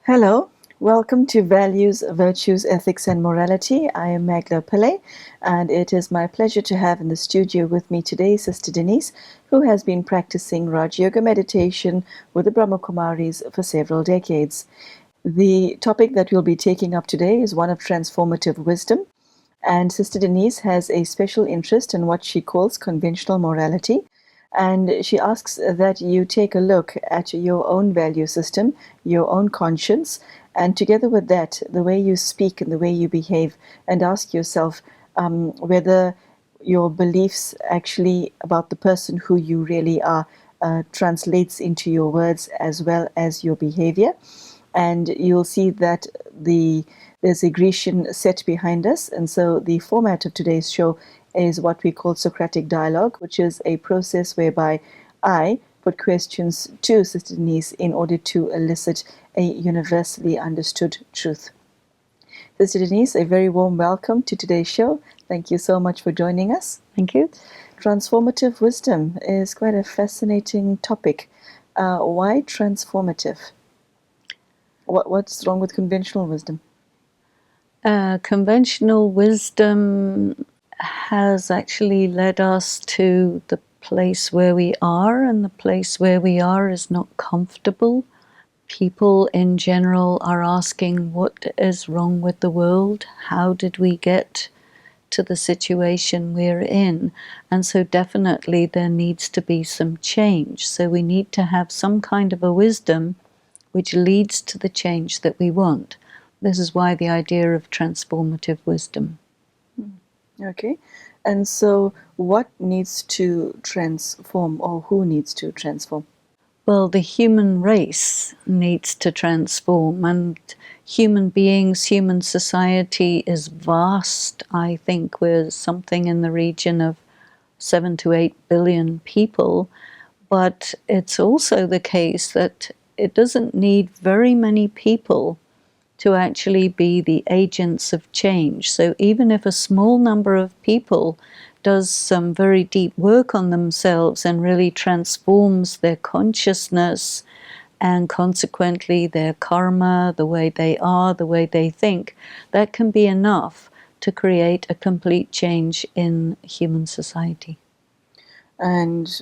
Hello, welcome to Values, Virtues, Ethics and Morality. I am Magla Pillay, and it is my pleasure to have in the studio with me today Sister Denise, who has been practicing Raj Yoga meditation with the Brahma Kumaris for several decades. The topic that we'll be taking up today is one of transformative wisdom, and Sister Denise has a special interest in what she calls conventional morality. And she asks that you take a look at your own value system, your own conscience, and together with that, the way you speak and the way you behave, and ask yourself whether your beliefs actually about the person who you really are translates into your words as well as your behavior. And you'll see that there's a Grecian set behind us. And so the format of today's show is what we call Socratic dialogue, which is a process whereby I put questions to Sister Denise in order to elicit a universally understood truth. Sister Denise, a very warm welcome to today's show. Thank you so much for joining us. Thank you. Transformative wisdom is quite a fascinating topic. Why transformative? What's wrong with conventional wisdom? Conventional wisdom has actually led us to the place where we are, and the place where we are is not comfortable. People in general are asking, what is wrong with the world? How did we get to the situation we're in? And so definitely there needs to be some change. So we need to have some kind of a wisdom which leads to the change that we want. This is why the idea of transformative wisdom. Okay. And so what needs to transform, or who needs to transform? Well, the human race needs to transform, and human beings, human society is vast. I think we're something in the region of 7 to 8 billion people, but it's also the case that it doesn't need very many people to actually be the agents of change. So even if a small number of people does some very deep work on themselves and really transforms their consciousness and consequently their karma, the way they are, the way they think, that can be enough to create a complete change in human society. And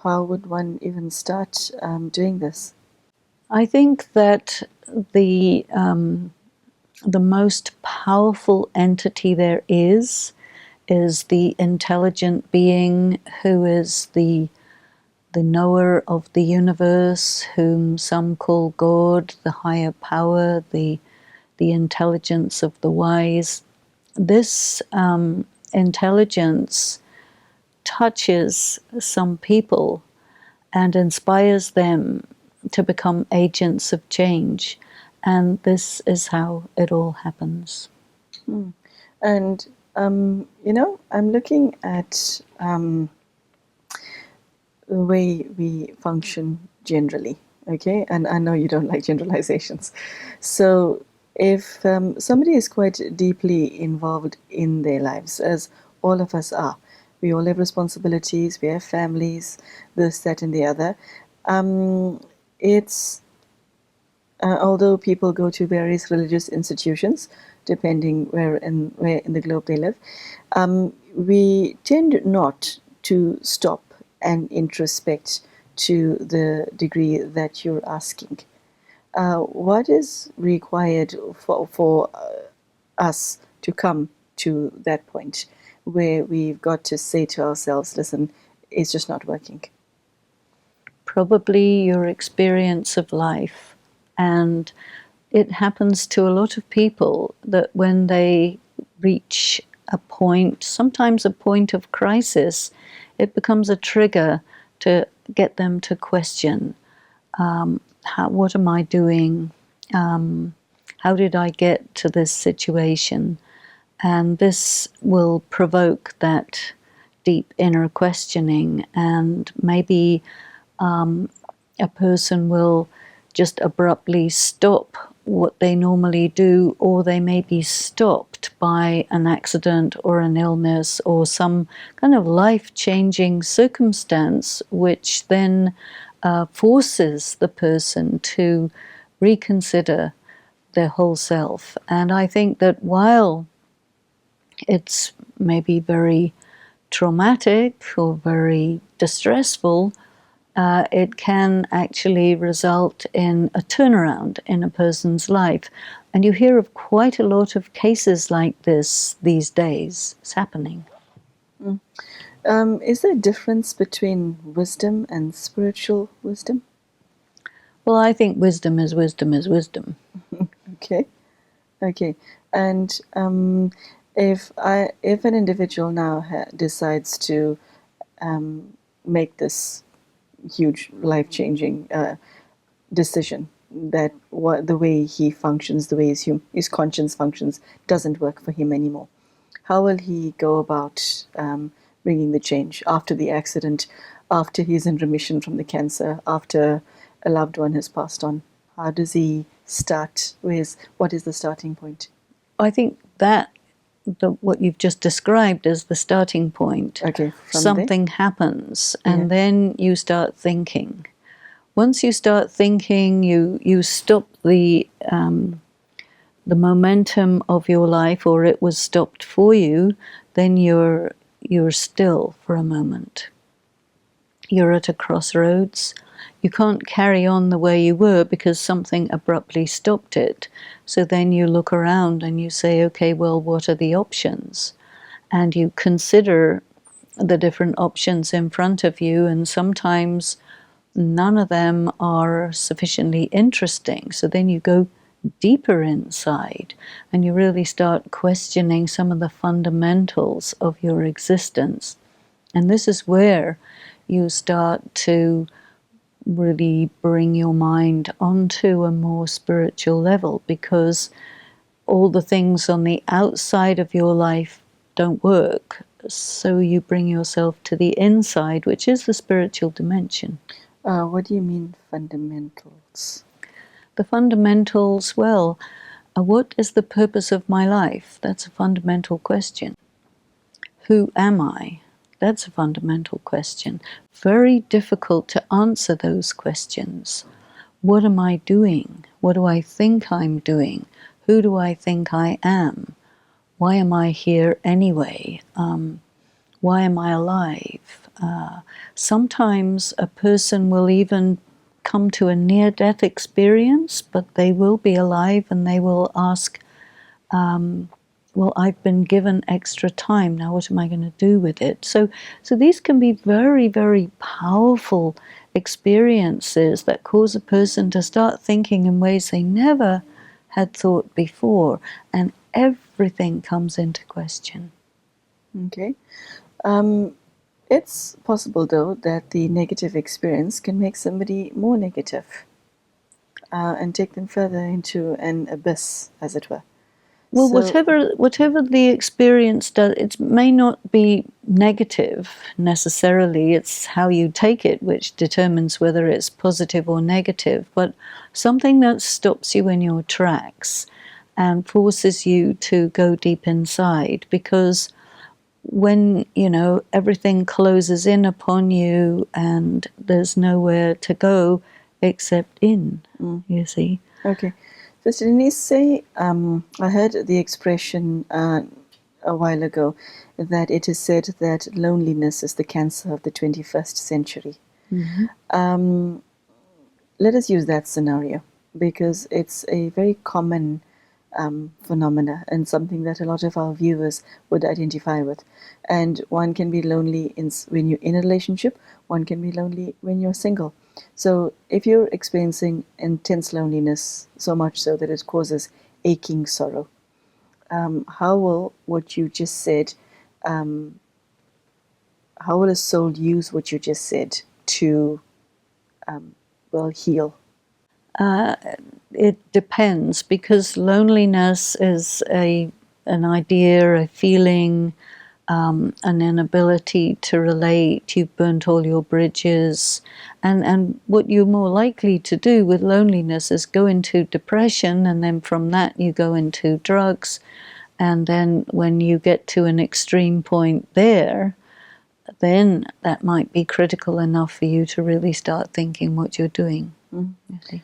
how would one even start doing this? I think that the most powerful entity there is the intelligent being who is the knower of the universe, whom some call God, the higher power, the intelligence of the wise. This intelligence touches some people and inspires them to become agents of change. And this is how it all happens. And, I'm looking at the way we function generally, okay? And I know you don't like generalizations. So if somebody is quite deeply involved in their lives, as all of us are, we all have responsibilities, we have families, this, that, and the other. It's although people go to various religious institutions, depending where in the globe they live, we tend not to stop and introspect to the degree that you're asking. What is required for us to come to that point where we've got to say to ourselves, listen, it's just not working? Probably your experience of life. And it happens to a lot of people that when they reach a point, sometimes a point of crisis, it becomes a trigger to get them to question what am I doing? How did I get to this situation? And this will provoke that deep inner questioning, and maybe a person will just abruptly stop what they normally do, or they may be stopped by an accident or an illness or some kind of life-changing circumstance, which then forces the person to reconsider their whole self. And I think that while it's maybe very traumatic or very distressful, it can actually result in a turnaround in a person's life. And you hear of quite a lot of cases like this these days. It's happening. Is there a difference between wisdom and spiritual wisdom? Well, I think wisdom is wisdom is wisdom. Okay, okay. And if an individual now decides to make this huge life-changing decision, that the way he functions, the way his conscience functions, doesn't work for him anymore, how will he go about bringing the change after the accident, after he's in remission from the cancer, after a loved one has passed on? How does he start? What is the starting point? I think that what you've just described is the starting point. Okay, from Something there? happens, and then you start thinking. Once you start thinking, you stop the momentum of your life, or it was stopped for you. Then you're still for a moment. You're at a crossroads. You can't carry on the way you were because something abruptly stopped it. So then you look around and you say, okay, well, what are the options? And you consider the different options in front of you, and sometimes none of them are sufficiently interesting. So then you go deeper inside and you really start questioning some of the fundamentals of your existence. And this is where you start to really bring your mind onto a more spiritual level, because all the things on the outside of your life don't work. So you bring yourself to the inside, which is the spiritual dimension. What do you mean fundamentals? The fundamentals, well, what is the purpose of my life? That's a fundamental question. Who am I? That's a fundamental question. Very difficult to answer those questions. What am I doing? What do I think I'm doing? Who do I think I am? Why am I here anyway? Why am I alive? Sometimes a person will even come to a near-death experience, but they will be alive, and they will ask, well, I've been given extra time, now what am I going to do with it? So these can be very, very powerful experiences that cause a person to start thinking in ways they never had thought before, and everything comes into question. Okay. It's possible, though, that the negative experience can make somebody more negative and take them further into an abyss, as it were. Well, So, whatever the experience does, it may not be negative necessarily. It's how you take it which determines whether it's positive or negative. But something that stops you in your tracks and forces you to go deep inside, because when, everything closes in upon you and there's nowhere to go except in, you see. okay. Sister Denise, I heard the expression a while ago that it is said that loneliness is the cancer of the 21st century. Let us use that scenario, because it's a very common phenomena and something that a lot of our viewers would identify with. And one can be lonely when you're in a relationship, one can be lonely when you're single. So if you're experiencing intense loneliness, so much so that it causes aching sorrow, how will what you just said, how will a soul use what you just said to will heal? It depends, because loneliness is an idea, a feeling, an inability to relate. You've burnt all your bridges. And what you're more likely to do with loneliness is go into depression, and then from that you go into drugs. And then when you get to an extreme point there, then that might be critical enough for you to really start thinking what you're doing. You see.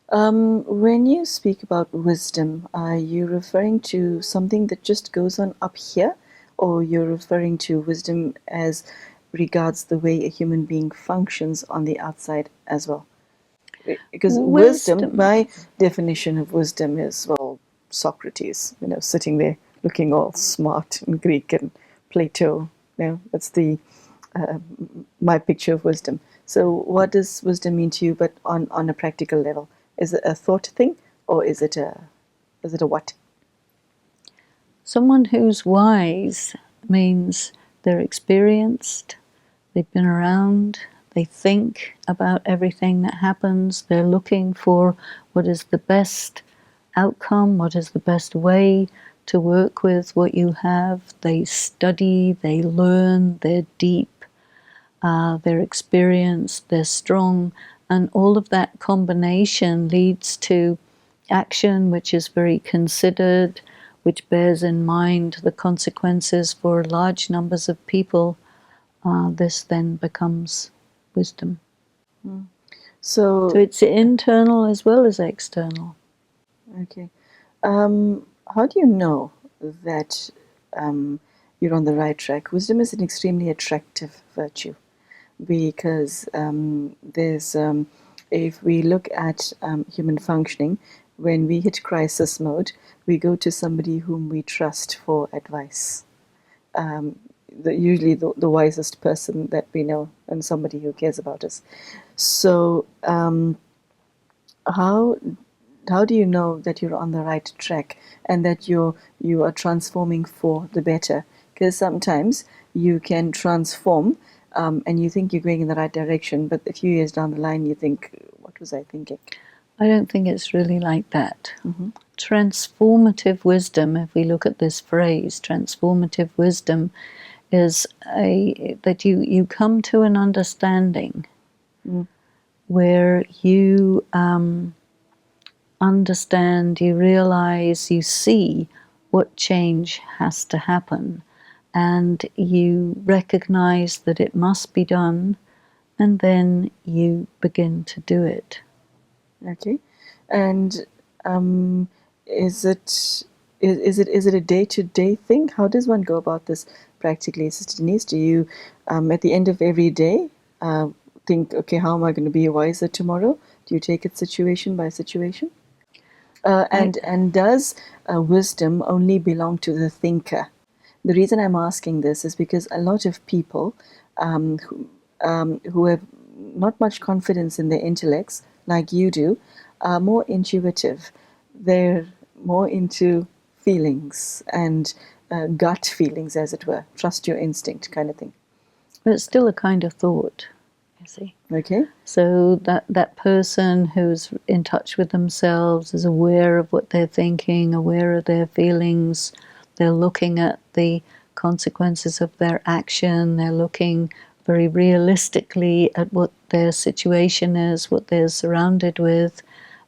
When you speak about wisdom, are you referring to something that just goes on up here, or you're referring to wisdom as regards the way a human being functions on the outside as well? Because wisdom, Wisdom. my definition of wisdom is, well, Socrates, sitting there looking all smart and Greek, and Plato. That's my picture of wisdom. So what does wisdom mean to you, but on a practical level? Is it a thought thing, or is it a what? Someone who's wise means they're experienced, they've been around, they think about everything that happens, they're looking for what is the best outcome, what is the best way to work with what you have. They study, they learn, they're deep, they're experienced, they're strong, and all of that combination leads to action which is very considered, which bears in mind the consequences for large numbers of people. This then becomes wisdom. So So, it's internal as well as external. okay. How do you know that you're on the right track? Wisdom is an extremely attractive virtue, because if we look at human functioning, when we hit crisis mode, we go to somebody whom we trust for advice. Usually the wisest person that we know, and somebody who cares about us. So how how do you know that you're on the right track, and that you are transforming for the better? Because sometimes you can transform, and you think you're going in the right direction, but a few years down the line you think, what was I thinking? I don't think it's really like that. Transformative wisdom, if we look at this phrase, transformative wisdom, is that you come to an understanding where you understand, you realize, you see what change has to happen, and you recognize that it must be done, and then you begin to do it. Okay. And is it a day-to-day thing? How does one go about this practically, Sister Denise? Do you, at the end of every day, think, okay, how am I going to be wiser tomorrow? Do you take it situation by situation? I, And does wisdom only belong to the thinker? The reason I'm asking this is because a lot of people who have not much confidence in their intellects, like you do, are more intuitive. They're more into feelings and gut feelings, as it were. Trust your instinct kind of thing. but it's still a kind of thought, you see. Okay? So that person who's in touch with themselves is aware of what they're thinking, aware of their feelings. They're looking at the consequences of their action. They're looking very realistically at what their situation is, what they're surrounded with,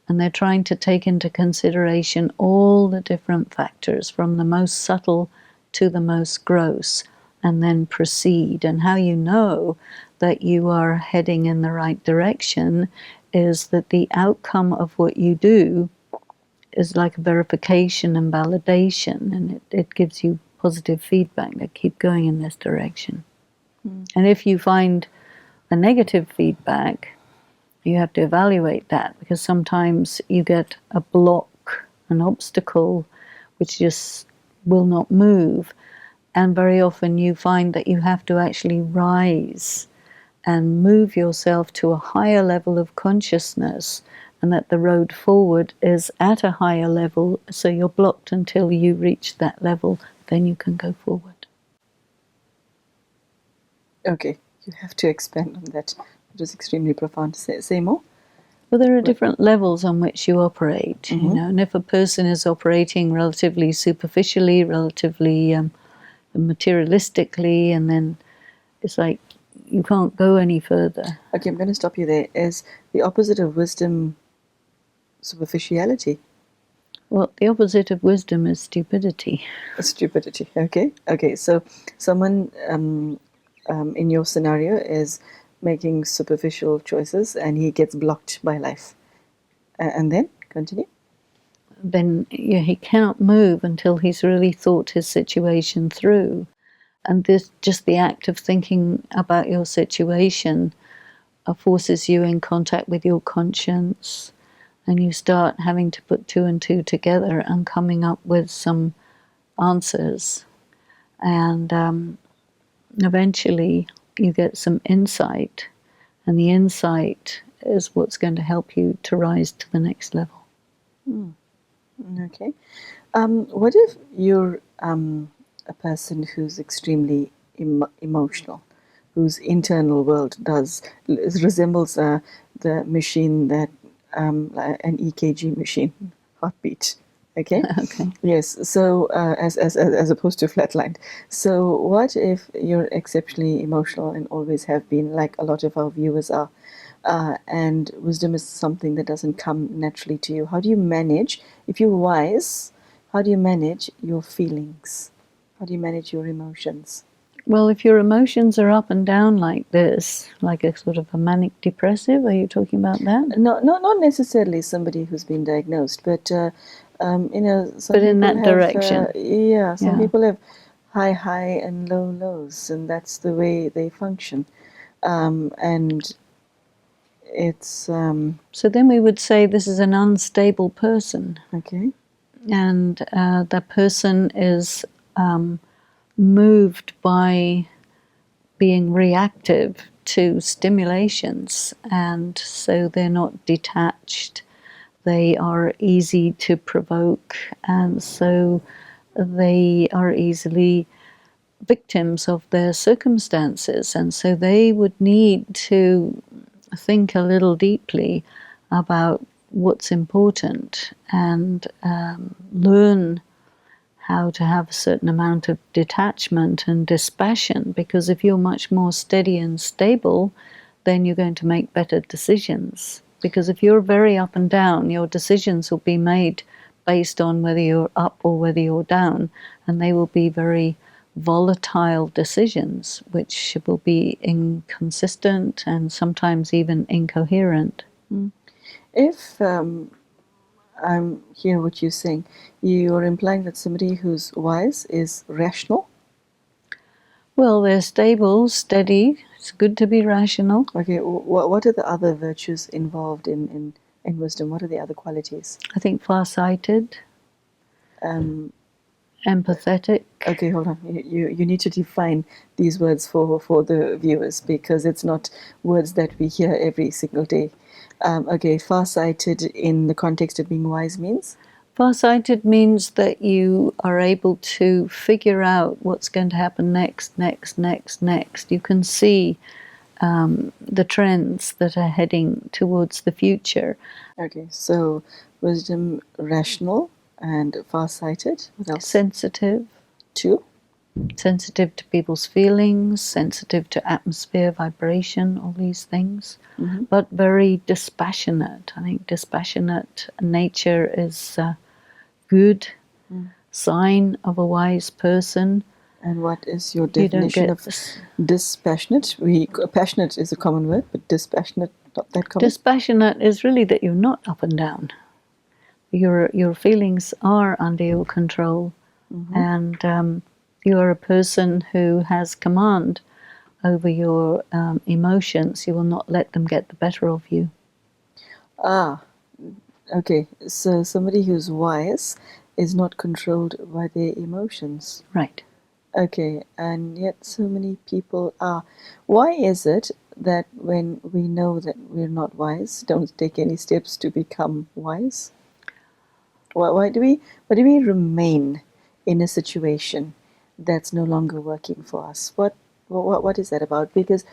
and they're trying to take into consideration all the different factors, from the most subtle to the most gross, and then proceed. And how you know that you are heading in the right direction is that the outcome of what you do is like a verification and validation, and it gives you positive feedback that keep going in this direction. And if you find a negative feedback, you have to evaluate that, because sometimes you get a block, an obstacle, which just will not move. And very often you find that you have to actually rise and move yourself to a higher level of consciousness, and that the road forward is at a higher level, so you're blocked until you reach that level, then you can go forward. Okay. You have to expand on that. It was extremely profound. Say more. Well, there are different levels on which you operate, you know, and if a person is operating relatively superficially, relatively materialistically, and then it's like you can't go any further. Okay, I'm going to stop you there. Is the opposite of wisdom superficiality? Well, the opposite of wisdom is stupidity. Stupidity. Okay. Okay. So someone in your scenario is making superficial choices and he gets blocked by life. And then continue. Then he cannot move until he's really thought his situation through. And this, just the act of thinking about your situation forces you in contact with your conscience, and you start having to put two and two together and coming up with some answers. And eventually you get some insight, and the insight is what's going to help you to rise to the next level. Okay. What if you're a person who's extremely emotional, whose internal world resembles the machine that an EKG machine, heartbeat. Okay. Okay. Yes. So as opposed to flatlined. So what if you're exceptionally emotional and always have been, like a lot of our viewers are? And wisdom is something that doesn't come naturally to you. How do you manage, if you're wise, how do you manage your feelings? How do you manage your emotions? Well, if your emotions are up and down like this, like a sort of a manic depressive, are you talking about that? No, not necessarily somebody who's been diagnosed, but some But in people that have, direction. some Yeah. people have high and low lows, and that's the way they function. And it's So then we would say this is an unstable person, okay. and the person is moved by being reactive to stimulations, and so they're not detached. They are easy to provoke, and so they are easily victims of their circumstances, and so they would need to think a little deeply about what's important and learn how to have a certain amount of detachment and dispassion, because if you're much more steady and stable, then you're going to make better decisions. Because if you're very up and down, your decisions will be made based on whether you're up or whether you're down, and they will be very volatile decisions, which will be inconsistent and sometimes even incoherent. If I'm hearing what you're saying, you're implying that somebody who's wise is rational. Well, they're stable, steady. It's good to be rational. Okay, what are the other virtues involved in wisdom? What are the other qualities? I think far-sighted, Um, empathetic. okay, hold on. You need to define these words for the viewers, because it's not words that we hear every single day. Okay, far-sighted in the context of being wise means? Far-sighted means that you are able to figure out what's going to happen next. You can see the trends that are heading towards the future. Okay, so wisdom, rational, and far-sighted. What else? Sensitive. Two. Sensitive to people's feelings, sensitive to atmosphere, vibration, all these things, but very dispassionate. I think dispassionate nature is a good sign of a wise person. And what is your You don't definition get of dispassionate? Passionate is a common word, but dispassionate, not that common. dispassionate is really that you're not up and down. Your feelings are under your control, and you are a person who has command over your emotions. You will not let them get the better of you. Ah, okay. So somebody who's wise is not controlled by their emotions. Right. Okay, and yet so many people are. Why is it that when we know that we're not wise, don't take any steps to become wise? Why do we remain in a situation that's no longer working for us? What is that about? Because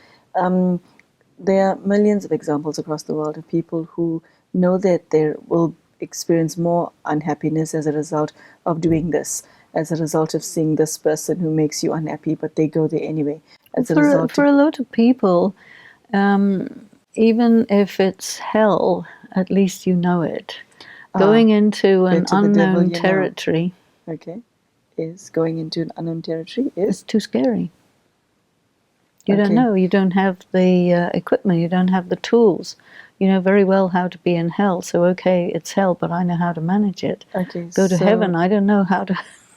there are millions of examples across the world of people who know that they will experience more unhappiness as a result of doing this, as a result of seeing this person who makes you unhappy, but they go there anyway, as a result For of... a lot of people, even if it's hell, at least you know it. Going into an to the devil, unknown you know. territory Okay. Is going into an unknown territory is... it's too scary. You don't Okay. know. You don't have the equipment. You don't have the tools. You know very well how to be in hell. So, okay, it's hell, but I know how to manage it. Okay, Go to so... heaven. I don't know how to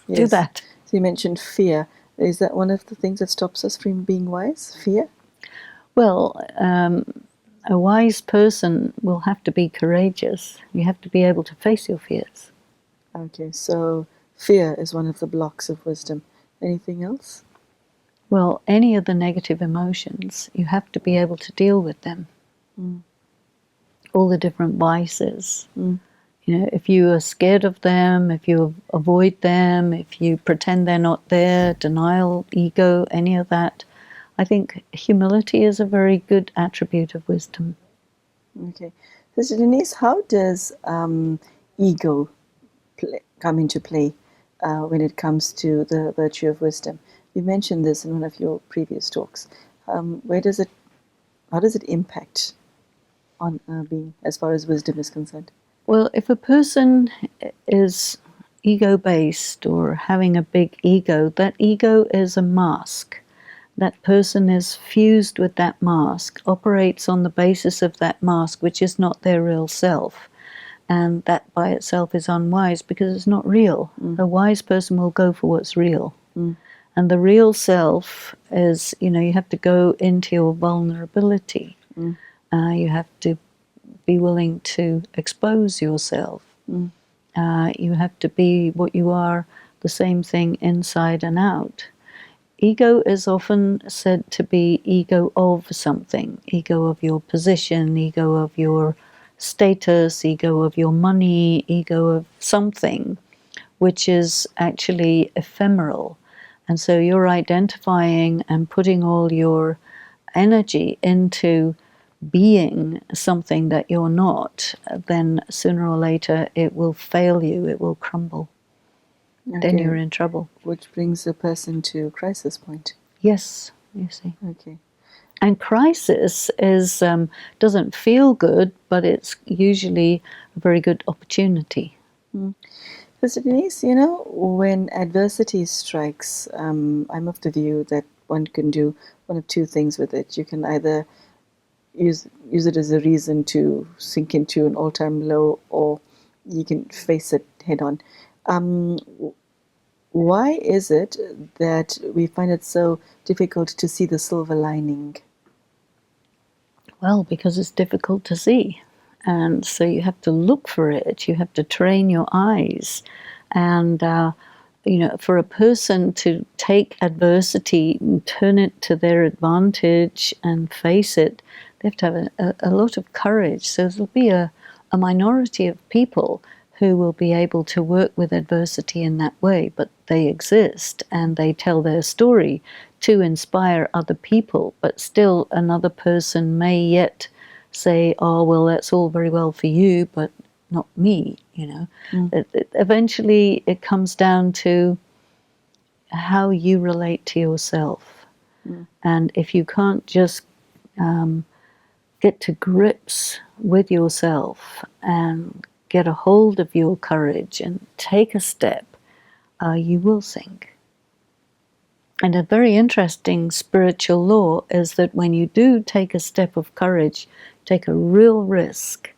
do Yes. that. So you mentioned fear. Is that one of the things that stops us from being wise? Fear? Well, a wise person will have to be courageous. You have to be able to face your fears. Okay, so fear is one of the blocks of wisdom. Anything else? Well, any of the negative emotions, you have to be able to deal with them. All the different vices. You know, if you are scared of them, if you avoid them, if you pretend they're not there, denial, ego, any of that, I think humility is a very good attribute of wisdom. Okay. Sister Denise, how does ego come into play when it comes to the virtue of wisdom? You mentioned this in one of your previous talks. How does it impact on being, as far as wisdom is concerned? Well, if a person is ego-based or having a big ego, that ego is a mask. That person is fused with that mask, operates on the basis of that mask, which is not their real self. And that by itself is unwise because it's not real. A wise person will go for what's real. And the real self is, you know, you have to go into your vulnerability. You have to be willing to expose yourself. You have to be what you are, the same thing inside and out. Ego is often said to be ego of something, ego of your position, ego of your status, ego of your money, ego of something, which is actually ephemeral. And so you're identifying and putting all your energy into being something that you're not, then sooner or later it will fail you, it will crumble. Then you're in trouble. Which brings a person to crisis point. Yes, you see. Okay. And crisis is doesn't feel good, but it's usually a very good opportunity. Sister Denise, you know, when adversity strikes, I'm of the view that one can do one of two things with it. You can either use it as a reason to sink into an all-time low, or you can face it head on. Why is it that we find it so difficult to see the silver lining? Well, because it's difficult to see. And so you have to look for it. You have to train your eyes. And, you know, for a person to take adversity and turn it to their advantage and face it, they have to have a lot of courage. So there'll be a minority of people who will be able to work with adversity in that way, but they exist and they tell their story to inspire other people, but still another person may yet say, oh, well, that's all very well for you, but not me, you know. Eventually it comes down to how you relate to yourself. And if you can't just get to grips with yourself and get a hold of your courage and take a step, you will sink. And a very interesting spiritual law is that when you do take a step of courage, take a real risk,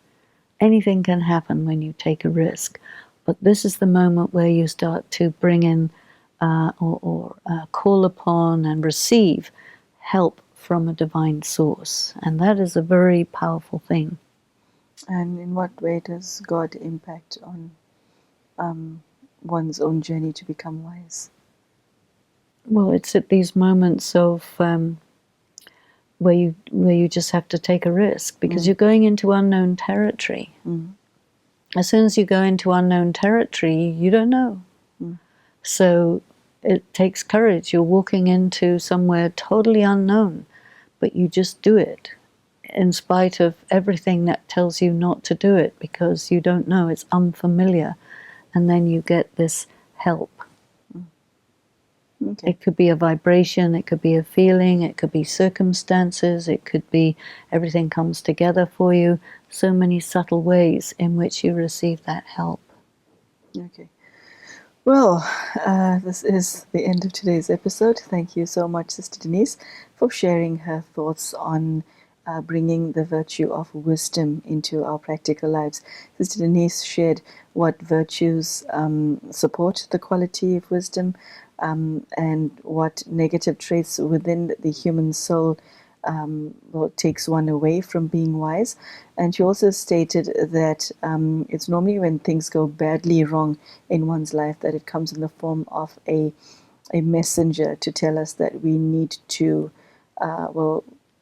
anything can happen when you take a risk. But this is the moment where you start to bring in or call upon and receive help from a divine source. And that is a very powerful thing. And in what way does God impact on one's own journey to become wise? Well, it's at these moments of where you just have to take a risk because you're going into unknown territory. As soon as you go into unknown territory, you don't know. So it takes courage. You're walking into somewhere totally unknown, but you just do it. in spite of everything that tells you not to do it because you don't know, it's unfamiliar. And then you get this help. Okay. It could be a vibration, it could be a feeling, it could be circumstances, it could be everything comes together for you. So many subtle ways in which you receive that help. Okay. Well, this is the end of today's episode. Thank you so much, Sister Denise, for sharing her thoughts on bringing the virtue of wisdom into our practical lives. Sister Denise shared what virtues support the quality of wisdom, and what negative traits within the human soul takes one away from being wise. And she also stated that it's normally when things go badly wrong in one's life that it comes in the form of a messenger to tell us that we need to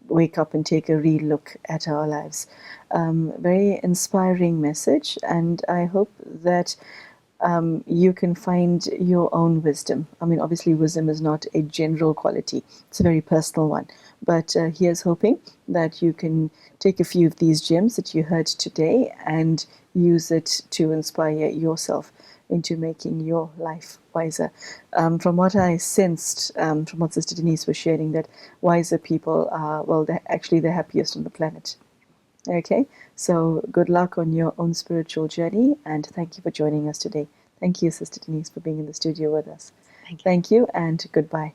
wake up and take a re-look at our lives. Very inspiring message, and I hope that you can find your own wisdom. I mean, obviously, wisdom is not a general quality, it's a very personal one. But here's hoping that you can take a few of these gems that you heard today and use it to inspire yourself into making your life wiser. From what I sensed, from what Sister Denise was sharing, that wiser people are, well, they're actually the happiest on the planet. Okay, so good luck on your own spiritual journey, and thank you for joining us today. Thank you, Sister Denise, for being in the studio with us. Thank you. Thank you, and goodbye.